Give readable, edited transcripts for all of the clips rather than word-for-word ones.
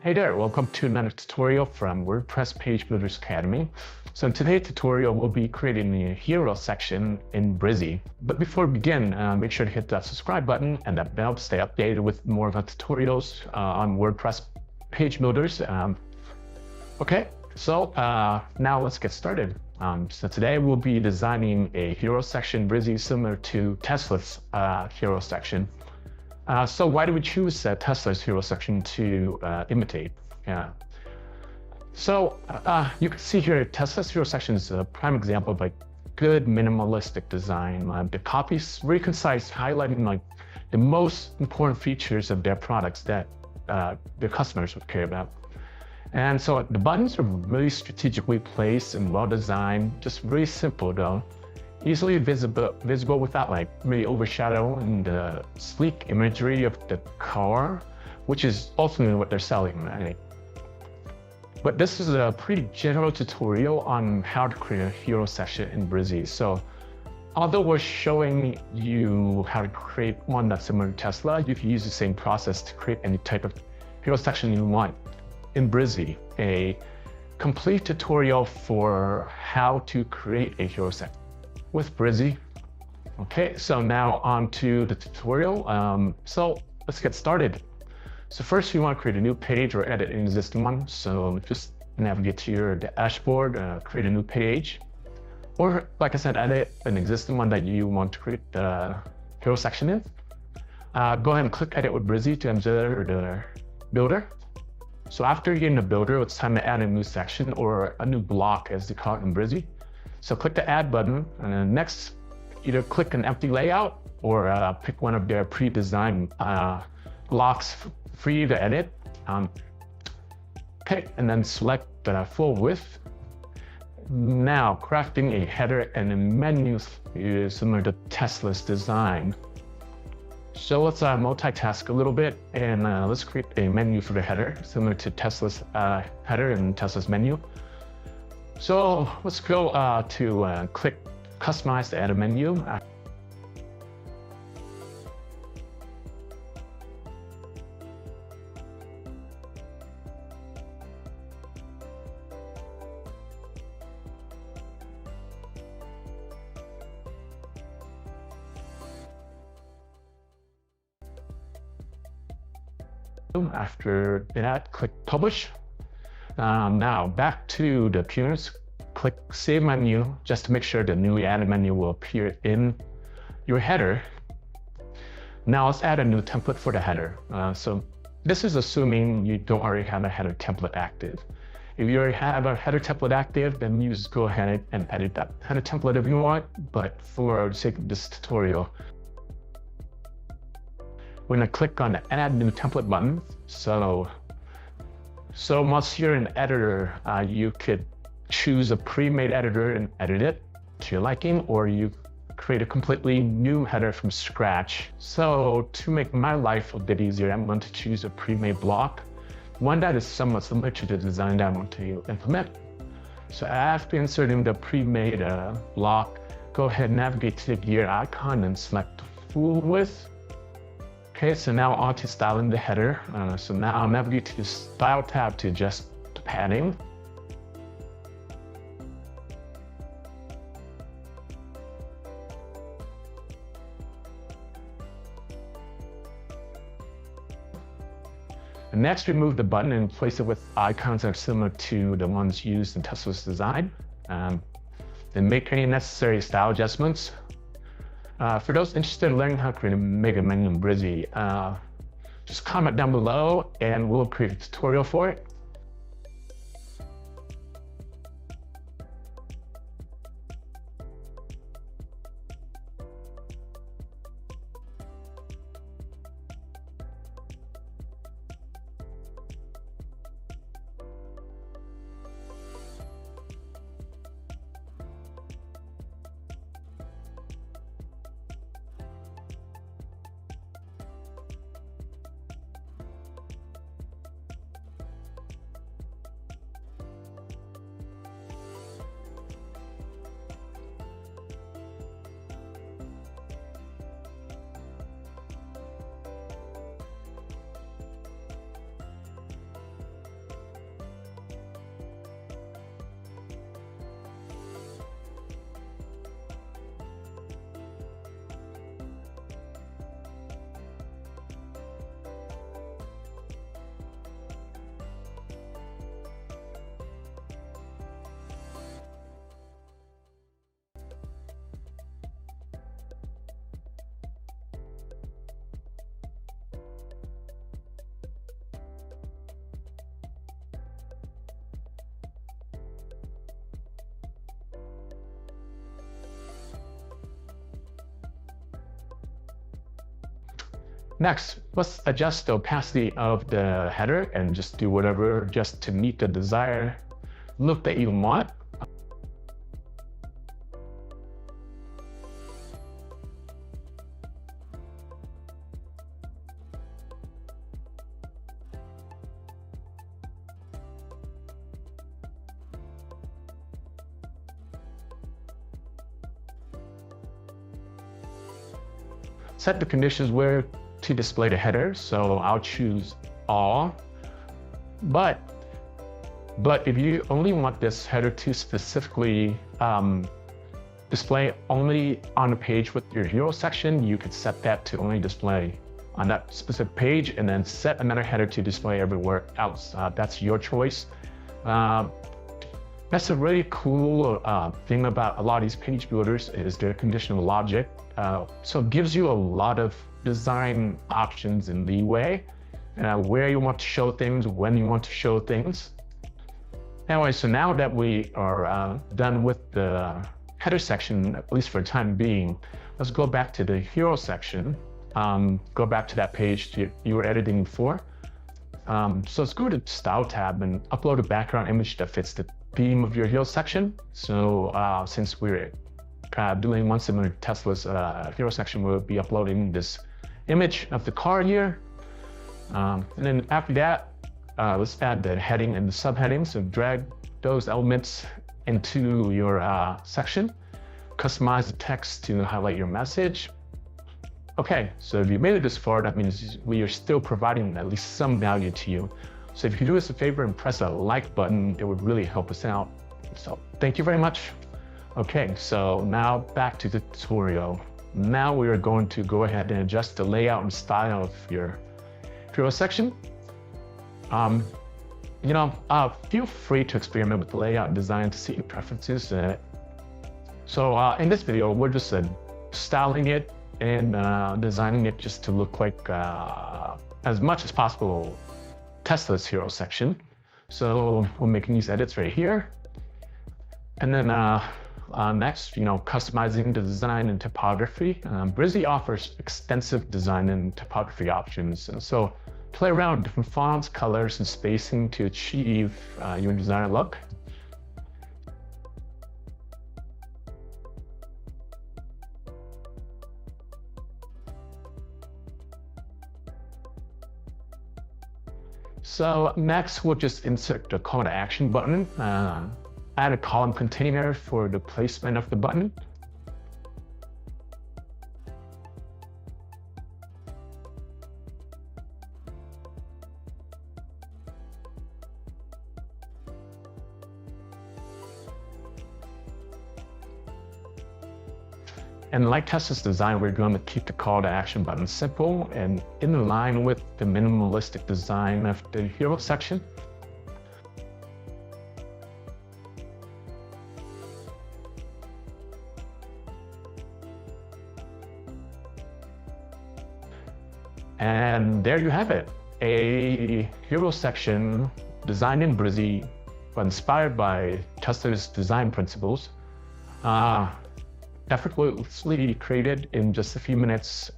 Hey there, welcome to another tutorial from WordPress Page Builders Academy. So in today's tutorial, we'll be creating a hero section in Brizy. But before we begin, make sure to hit that subscribe button and that bell to stay updated with more of our tutorials on WordPress Page Builders. Okay, so now let's get started. So today we'll be designing a hero section Brizy similar to Tesla's hero section. So why do we choose Tesla's hero section to imitate? Yeah. So you can see here, Tesla's hero section is a prime example of good minimalistic design. The copy is very concise, highlighting the most important features of their products that their customers would care about. And so the buttons are really strategically placed and well designed, just very simple though. Easily visible without really overshadowing the sleek imagery of the car, which is ultimately what they're selling, right? But this is a pretty general tutorial on how to create a hero section in Brizy. So although we're showing you how to create one that's similar to Tesla, you can use the same process to create any type of hero section you want in Brizy, a complete tutorial for how to create a hero section with Brizy. Okay, so now on to the tutorial. So let's get started. So first you want to create a new page or edit an existing one. So just navigate to your dashboard, create a new page. Or like I said, edit an existing one that you want to create the hero section in. Go ahead and click edit with Brizy to enter the builder. So after you're in the builder, it's time to add a new section or a new block as they call it in Brizy. So click the add button and then next either click an empty layout or pick one of their pre-designed blocks for you to edit. Okay, and then select the full width. Now crafting a header and a menu is similar to Tesla's design. So let's multitask a little bit and let's create a menu for the header similar to Tesla's header and Tesla's menu. So let's go to click customize to add a menu. After that, click publish. Now back to the appearance, click save menu just to make sure the newly added menu will appear in your header. Now let's add a new template for the header. So this is assuming you don't already have a header template active. If you already have a header template active, then you just go ahead and edit that header template if you want. But for the sake of this tutorial, we're going to click on the add new template button. So once you're in editor, you could choose a pre-made editor and edit it to your liking, or you create a completely new header from scratch. So to make my life a bit easier, I'm going to choose a pre-made block, one that is somewhat similar to the design that I want to implement. So after inserting the pre-made block, go ahead and navigate to the gear icon and select full width. Okay, so now on to styling the header. So now I'll navigate to the Style tab to adjust the padding. And next, remove the button and replace it with icons that are similar to the ones used in Tesla's design. Then make any necessary style adjustments. For those interested in learning how to create a mega menu in Brizy, just comment down below and we'll create a tutorial for it. Next, let's adjust the opacity of the header and just do whatever just to meet the desired look that you want. Set the conditions where to display the header. So I'll choose all, but if you only want this header to specifically display only on a page with your hero section, you could set that to only display on that specific page and then set another header to display everywhere else. That's your choice. That's a really cool thing about a lot of these page builders is their conditional logic. So it gives you a lot of design options in leeway, where you want to show things, when you want to show things. Anyway, so now that we are done with the header section, at least for the time being, let's go back to the hero section. Go back to that page you were editing before. So let's go to the Style tab and upload a background image that fits the theme of your hero section. So since we're doing one similar to Tesla's hero section, we'll be uploading this image of the car here. And then after that, let's add the heading and the subheading. So drag those elements into your section. Customize the text to highlight your message. Okay, so if you made it this far, that means we are still providing at least some value to you. So if you do us a favor and press a like button, it would really help us out. So thank you very much. Okay, so now back to the tutorial. Now we are going to go ahead and adjust the layout and style of your hero section. Feel free to experiment with the layout and design to see your preferences. So in this video, we're just styling it and designing it just to look like, as much as possible, Tesla's hero section. So we're making these edits right here. And then next, customizing the design and typography. Brizy offers extensive design and typography options. And so play around with different fonts, colors, and spacing to achieve your desired look. So next, we'll just insert the call to action button. Add a column container for the placement of the button. And like Tesla's design, we're going to keep the call to action button simple and in line with the minimalistic design of the hero section. And there you have it, a hero section designed in Brizy, but inspired by Tesla's design principles. Effortlessly created in just a few minutes.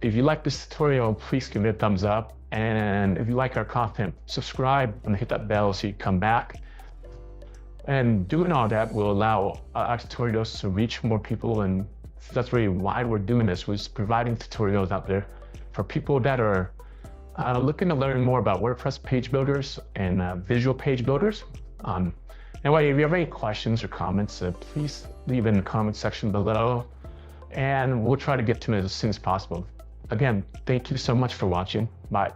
If you like this tutorial, please give it a thumbs up. And if you like our content, subscribe and hit that bell so you come back. And doing all that will allow our tutorials to reach more people, and that's really why we're doing this. We're providing tutorials out there for people that are looking to learn more about WordPress page builders and visual page builders. Anyway, if you have any questions or comments, please leave in the comment section below, and we'll try to get to it as soon as possible. Again, thank you so much for watching. Bye.